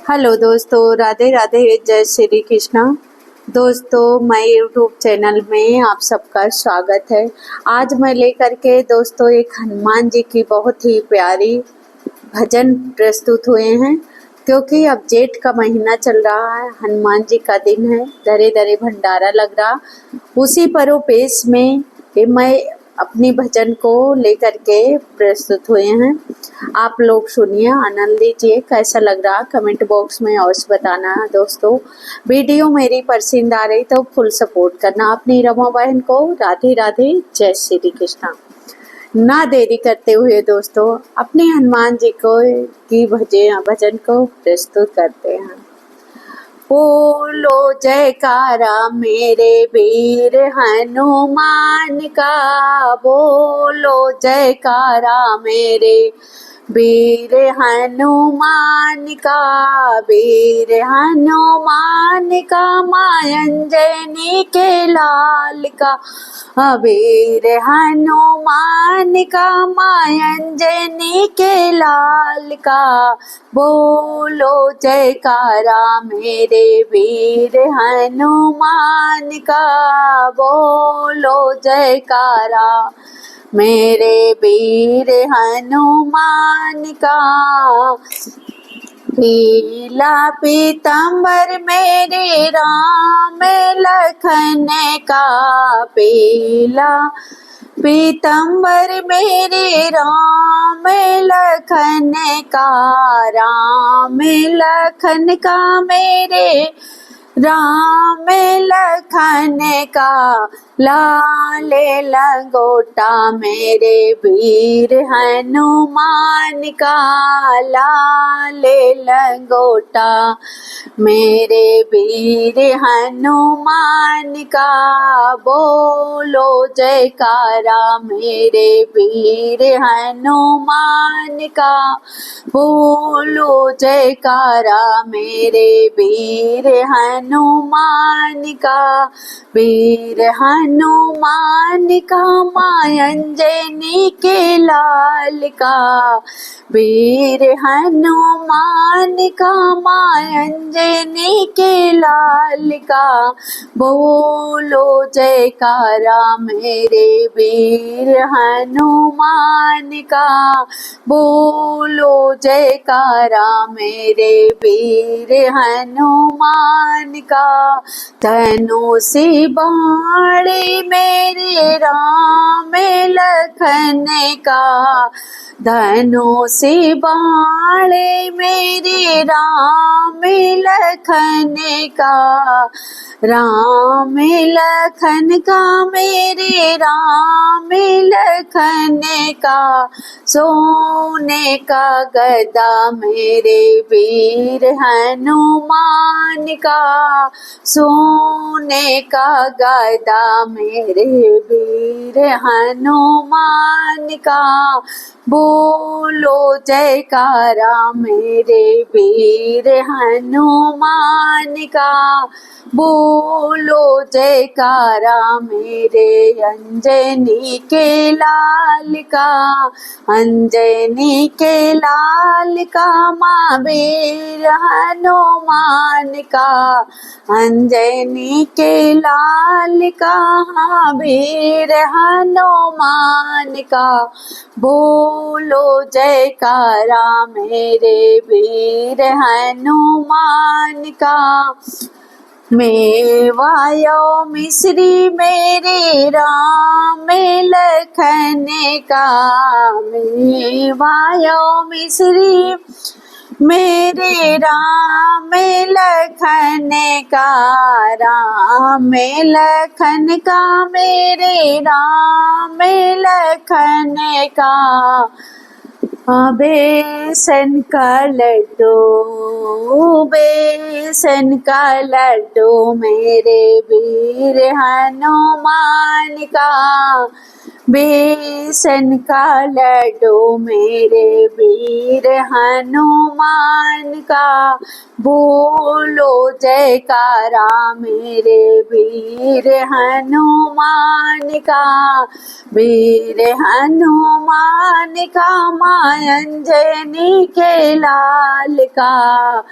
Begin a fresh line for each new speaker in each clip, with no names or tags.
Hello दोस्तों, राधे राधे, जय श्री कृष्णा। दोस्तों, मैं यूट्यूब चैनल में आप सबका स्वागत है। आज मैं लेकर के दोस्तों एक हनुमान जी की बहुत ही प्यारी भजन प्रस्तुत हुए हैं, क्योंकि अब जेठ का महीना चल रहा है, हनुमान जी का दिन है, दरे दरे भंडारा लग रहा। उसी परोपेश में मैं अपनी भजन को लेकर के प्रस्तुत हुए हैं। आप लोग सुनिए, आनंद लीजिए। कैसा लग रहा कमेंट बॉक्स में अवश्य बताना दोस्तों। वीडियो मेरी पसंद आ रही तो फुल सपोर्ट करना अपनी रमा बहन को। राधे राधे, जय श्री कृष्णा। ना देरी करते हुए दोस्तों अपने हनुमान जी को की भजन को प्रस्तुत करते हैं। बोलो जयकारा मेरे वीर हनुमान का, बोलो जयकारा मेरे वीर हनुमान का, वीर हनुमान का, मां अंजनी के लाल का, वीर हनुमान का, मां अंजनी के लाल का। बोलो जयकारा मेरे वीर हनुमान का, बोलो जयकारा मेरे वीर हनुमान का। पीला पीताम्बर मेरे राम लखन का, पीला पीताम्बर मेरे राम लखन का, राम लखन का मेरे राम लखन का। लाल लंगोटा मेरे वीर हनुमान का, लाल लंगोटा मेरे वीर हनुमान का। बोलो जयकारा मेरे वीर हनुमान का, बोलो जयकारा मेरे वीर हनुमान का, वीर हनुमान का, मां अंजनी के लाल का, वीर हनुमान का, मां अंजनी के लाल का। बोलो जयकारा मेरे वीर हनुमान का, बोलो जयकारा मेरे वीर हनुमान का। धनुष बाणे मेरे राम लखन का, धनुष बाणे मेरे राम लखन का, राम लखन का मेरे राम लखन का। सोने का गदा मेरे वीर हनुमान का, सोने का गदा मेरे वीर हनुमान का। बोलो जयकारा मेरे वीर हनुमान का, बोलो जयकारा मेरे अंजनी के लाल का, अंजनी के लाल का, मां वीर हनुमान का, अंजनी के लाल का, वीर हनुमान का। बोलो जयकारा मेरे वीर हनुमान का। मेवायो मिश्री मेरे राम लखन का, मेवायो मिश्री मेरे राम लखन का, राम लखन का मेरे राम लखन का। बेसन का लड्डू, बेसन का लड्डू मेरे वीर हनुमान का, बेसन का लड्डू मेरे वीर हनुमान का। बोलो जयकारा मेरे वीर हनुमान का, वीर हनुमान का, मां अंजनी के लाल का।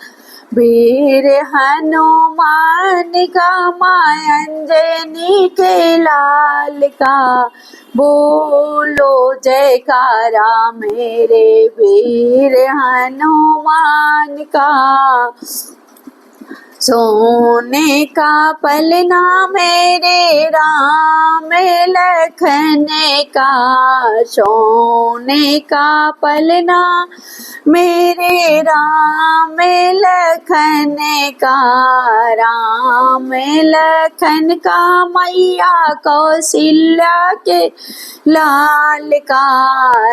वीर हनुमान का माँ अंजनी के लाल का, बोलो जयकारा मेरे वीर हनुमान का। सोने का पलना मेरे राम लखन का, सोने का पलना मेरे राम लखन का, राम लखन का मैया कौशल्या के लाल का,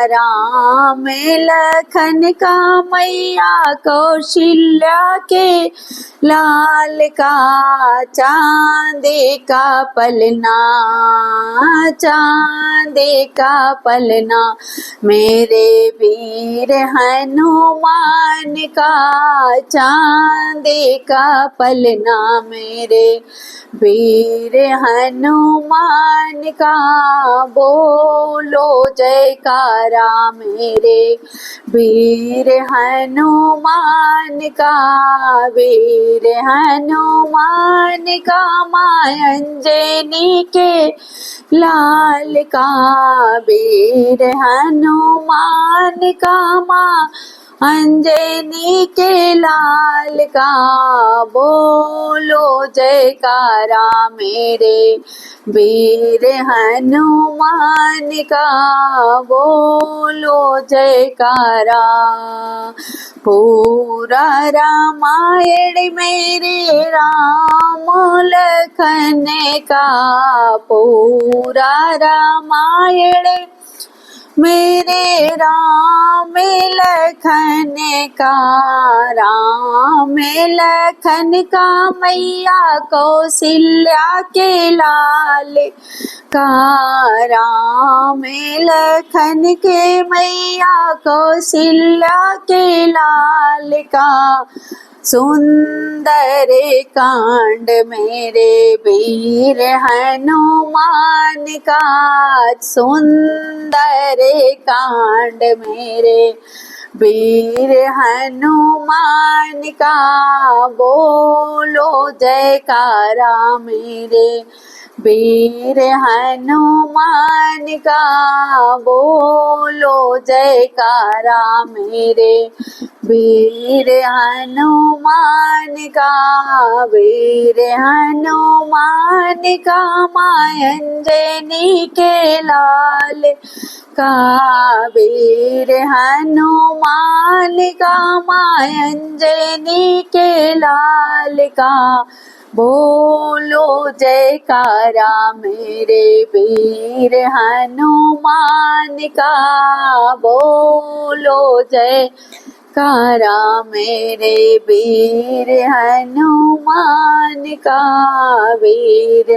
राम लखन का मैया कौशल्या के लाल का। चांदी का पलना, चांदी का पलना मेरे वीर हनुमान का, चांदी का पलना मेरे वीर हनुमान का। बोलो जयकारा मेरे वीर हनुमान का, वीर हनुमान का माँ अंजनी के लाल का, वीर हनुमान का माँ अंजनी के लाल का। बोलो जयकारा मेरे वीर हनुमान का, बोलो जयकारा। पूरा रामायण मेरे राम लखन का, पूरा रामायण मेरे राम लखन का, राम लखन का मैया कौशल्या के लाल का, राम लखन के मैया कौशल्या के लाल का। सुंदर कांड मेरे वीर हनुमान का, सुंदर कांड मेरे वीर हनुमान का। बोलो जयकारा मेरे वीर हनुमान का, बोलो जयकारा मेरे वीर हनुमान का, वीर हनुमान का माँ अंजनी के लाल का, वीर हनुमान का माँ अंजनी के लाल का। बोलो जयकारा मेरे वीर हनुमान का, बोलो जयकारा मेरे वीर हनुमान का, वीर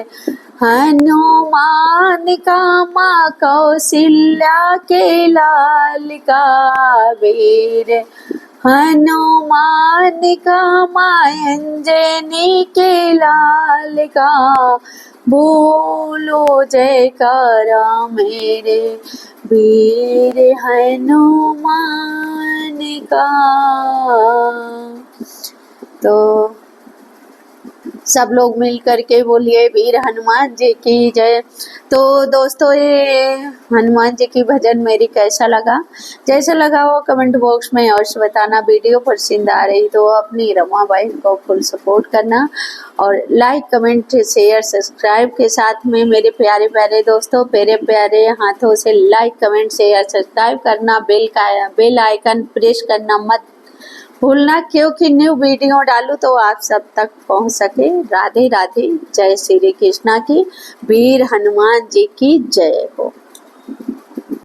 हनुमान का माँ कौशल्या के लाल का, वीर हनुमान का माँ अंजनी के लाल का। बोलो जयकारा मेरे वीर हनुमान का। तो सब लोग मिल करके बोलिए वीर हनुमान जी की जय। तो दोस्तों ये हनुमान जी की भजन मेरी कैसा लगा, जैसा लगा वो कमेंट बॉक्स में अवश्य बताना। वीडियो पसंद आ रही तो अपनी रमा बहन को फुल सपोर्ट करना और लाइक कमेंट शेयर सब्सक्राइब के साथ में मेरे प्यारे प्यारे दोस्तों मेरे प्यारे हाथों से लाइक कमेंट शेयर सब्सक्राइब करना, बेल आइकन प्रेस करना मत भूलना, क्योंकि न्यू वीडियो डालूं तो आप सब तक पहुंच सके। राधे राधे, जय श्री कृष्णा की, वीर हनुमान जी की जय हो।